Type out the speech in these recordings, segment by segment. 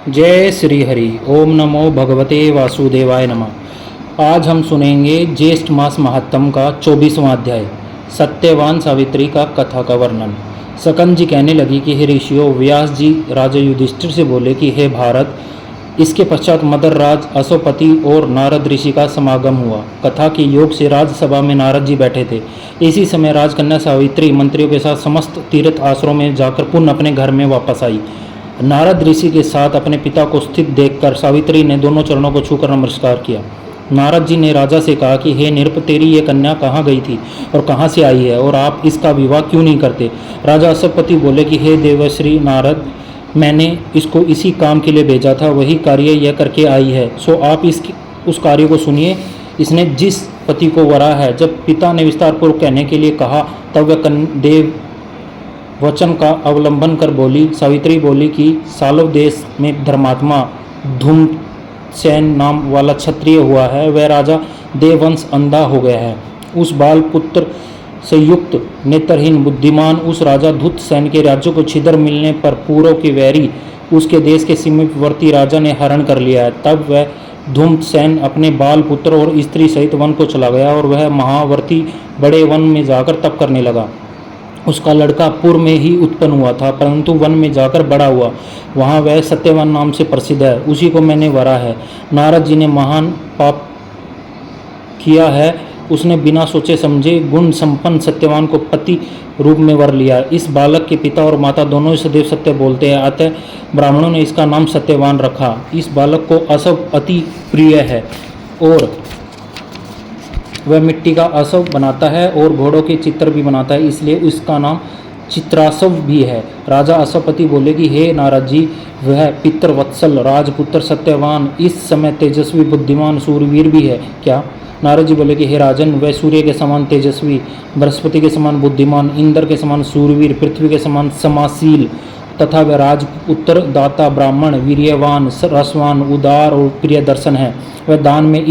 जय श्री हरि। ओम नमो भगवते वासुदेवाय नमः। आज हम सुनेंगे ज्येष्ठ मास महात्म का 24वां अध्याय, सत्यवान सावित्री का कथा का वर्णन। सकंद जी कहने लगी कि हे ऋषियों, व्यास जी राजा युधिष्ठिर से बोले कि हे भारत, इसके पश्चात मदरराज अश्वपति और नारद ऋषि का समागम हुआ। कथा के योग से राजसभा में नारद जी बैठे थे। इसी समय राजकन्या सावित्री मंत्रियों के साथ समस्त तीर्थ आश्रमों में जाकर पुनः अपने घर में वापस आई। नारद ऋषि के साथ अपने पिता को स्थित देखकर सावित्री ने दोनों चरणों को छूकर नमस्कार किया। नारद जी ने राजा से कहा कि हे नृप, तेरी ये कन्या कहाँ गई थी और कहाँ से आई है, और आप इसका विवाह क्यों नहीं करते। राजा अश्वपति बोले कि हे देवश्री नारद, मैंने इसको इसी काम के लिए भेजा था, वही कार्य यह करके आई है, सो आप उस कार्य को सुनिए। इसने जिस पति को वरा है। जब पिता ने विस्तारपूर्वक कहने के लिए कहा तब वह देव वचन का अवलंबन कर बोली। सावित्री बोली कि सालव देश में धर्मात्मा धूम्रसेन नाम वाला क्षत्रिय हुआ है, वह राजा देववंश अंधा हो गया है। उस बाल पुत्र से युक्त नेत्रहीन बुद्धिमान उस राजा धूम्रसेन के राज्यों को छिद्र मिलने पर पूर्व के वैरी उसके देश के समीपवर्ती राजा ने हरण कर लिया है। तब वह धूम्रसेन अपने बाल पुत्र और स्त्री सहित वन को चला गया और वह महावर्ती बड़े वन में जाकर तप करने लगा। उसका लड़का पूर्व में ही उत्पन्न हुआ था, परंतु वन में जाकर बड़ा हुआ। वहाँ वह सत्यवान नाम से प्रसिद्ध है, उसी को मैंने वरा है। नारद जी ने महान पाप किया है, उसने बिना सोचे समझे गुण संपन्न सत्यवान को पति रूप में वर लिया। इस बालक के पिता और माता दोनों ही सदैव सत्य बोलते हैं, अतः ब्राह्मणों ने इसका नाम सत्यवान रखा। इस बालक को असव अति प्रिय है और वह मिट्टी का असव बनाता है और घोड़ों के चित्र भी बनाता है, इसलिए उसका नाम चित्रासव भी है। राजा अश्वपति बोले कि हे नारद जी, वह पितृवत्सल राजपुत्र सत्यवान इस समय तेजस्वी बुद्धिमान सूरवीर भी है क्या। नारद जी बोले कि हे राजन, वह सूर्य के समान तेजस्वी, बृहस्पति के समान बुद्धिमान, इंद्र के समान सूरवीर, पृथ्वी के समान समाशील तथा वह राजपुत्र दाता ब्राह्मण वीर्यवान रसवान उदार और प्रिय दर्शन है। वह दान में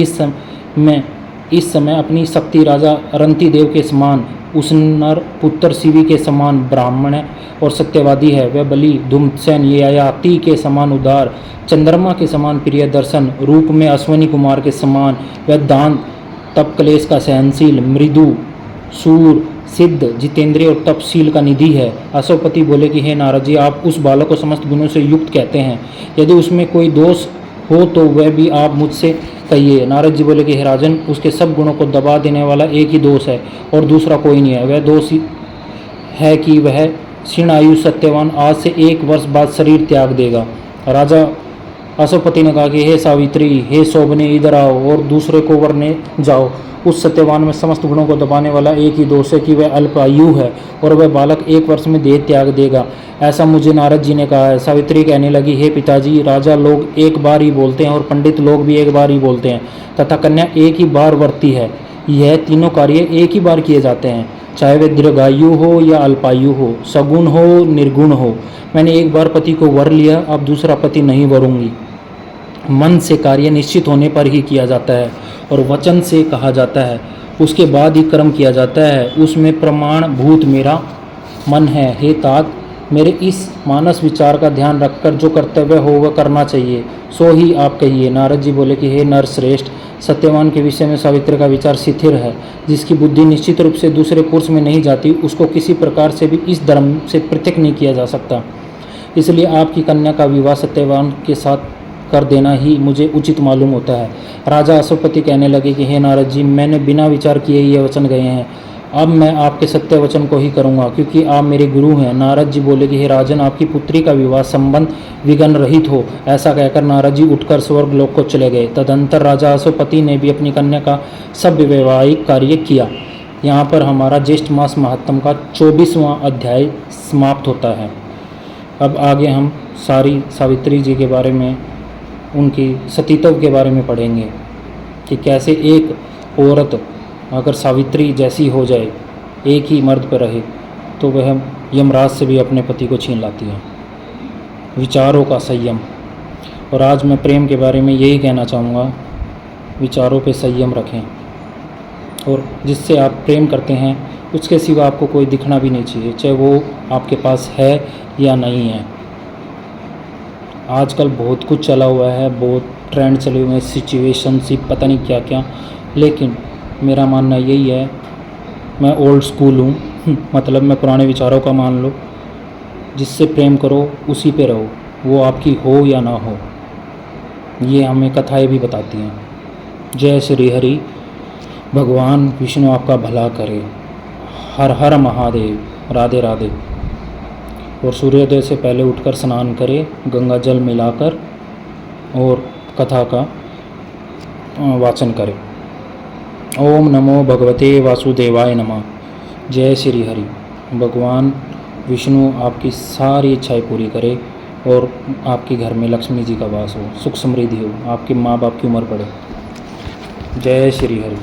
इस समय अपनी शक्ति राजा अरंती देव के समान, उसनर पुत्र शिवी के समान ब्राह्मण है और सत्यवादी है। वह बलि धूम्रसेन ययाति के समान उदार, चंद्रमा के समान प्रिय दर्शन, रूप में अश्वनी कुमार के समान, वह दान तप क्लेश का सहनशील, मृदु सूर सिद्ध जितेंद्रिय और तपशील का निधि है। अश्वपति बोले कि हे नारद जी, आप उस बालक को समस्त गुणों से युक्त कहते हैं, यदि उसमें कोई दोष हो तो वह भी आप मुझसे कहिए। नारद जी बोले कि हे राजन, उसके सब गुणों को दबा देने वाला एक ही दोष है और दूसरा कोई नहीं है। वह दोष है कि वह क्षीण आयु सत्यवान आज से 1 वर्ष बाद शरीर त्याग देगा। राजा अश्वपति ने कहा कि हे सावित्री, हे शोभने, इधर आओ और दूसरे को वरने जाओ। उस सत्यवान में समस्त गुणों को दबाने वाला एक ही दोष है कि वह अल्पायु है और वह बालक 1 वर्ष में देह त्याग देगा, ऐसा मुझे नारद जी ने कहा है। सावित्री कहने लगी, हे पिताजी, राजा लोग एक बार ही बोलते हैं और पंडित लोग भी एक बार ही बोलते हैं तथा कन्या एक ही बार वर्ती है। यह तीनों कार्य एक ही बार किए जाते हैं, चाहे वे दीर्घायु हो या अल्पायु हो, सगुण हो निर्गुण हो। मैंने एक बार पति को वर लिया, अब दूसरा पति नहीं वरूंगी। मन से कार्य निश्चित होने पर ही किया जाता है और वचन से कहा जाता है, उसके बाद ही कर्म किया जाता है। उसमें प्रमाण भूत मेरा मन है। हे तात, मेरे इस मानस विचार का ध्यान रखकर जो कर्तव्य हो वह करना चाहिए, सो ही आप कहिए। नारद जी बोले कि हे नर श्रेष्ठ, सत्यवान के विषय में सावित्री का विचार शिथिर है। जिसकी बुद्धि निश्चित रूप से दूसरे पुरुष में नहीं जाती, उसको किसी प्रकार से भी इस धर्म से पृथक नहीं किया जा सकता। इसलिए आपकी कन्या का विवाह सत्यवान के साथ कर देना ही मुझे उचित मालूम होता है। राजा अश्वपति कहने लगे कि हे नारद जी, मैंने बिना विचार किए ये वचन गए हैं, अब मैं आपके सत्य वचन को ही करूँगा, क्योंकि आप मेरे गुरु हैं। नारद जी बोले कि हे राजन, आपकी पुत्री का विवाह संबंध विघ्न रहित हो। ऐसा कहकर नारद जी उठकर स्वर्ग लोक को चले गए। तदंतर राजा अश्वपति ने भी अपनी कन्या का सब वैवाहिक कार्य किया। यहाँ पर हमारा ज्येष्ठ मास महात्म का 24वां अध्याय समाप्त होता है। अब आगे हम सारी सावित्री जी के बारे में, उनकी सतीत्व के बारे में पढ़ेंगे कि कैसे एक औरत अगर सावित्री जैसी हो जाए, एक ही मर्द पर रहे, तो वह यमराज से भी अपने पति को छीन लाती है। विचारों का संयम। और आज मैं प्रेम के बारे में यही कहना चाहूँगा, विचारों पे संयम रखें और जिससे आप प्रेम करते हैं उसके सिवा आपको कोई दिखना भी नहीं चाहिए, चाहे वो आपके पास है या नहीं है। आजकल बहुत कुछ चला हुआ है, बहुत ट्रेंड चले हुए हैं, सिचुएशनशिप पता नहीं क्या क्या, लेकिन मेरा मानना यही है, मैं ओल्ड स्कूल हूँ मतलब मैं पुराने विचारों का मान लो, जिससे प्रेम करो उसी पे रहो, वो आपकी हो या ना हो। ये हमें कथाएं भी बताती हैं। जय श्री हरि। भगवान विष्णु आपका भला करे। हर हर महादेव। राधे राधे। और सूर्योदय से पहले उठकर स्नान करें, गंगा जल मिलाकर, और कथा का वाचन करें। ओम नमो भगवते वासुदेवाय नमः। जय श्री हरि। भगवान विष्णु आपकी सारी इच्छाएं पूरी करे और आपके घर में लक्ष्मी जी का वास हो, सुख समृद्धि हो, आपके माँ बाप की उम्र बढ़े। जय श्री हरि।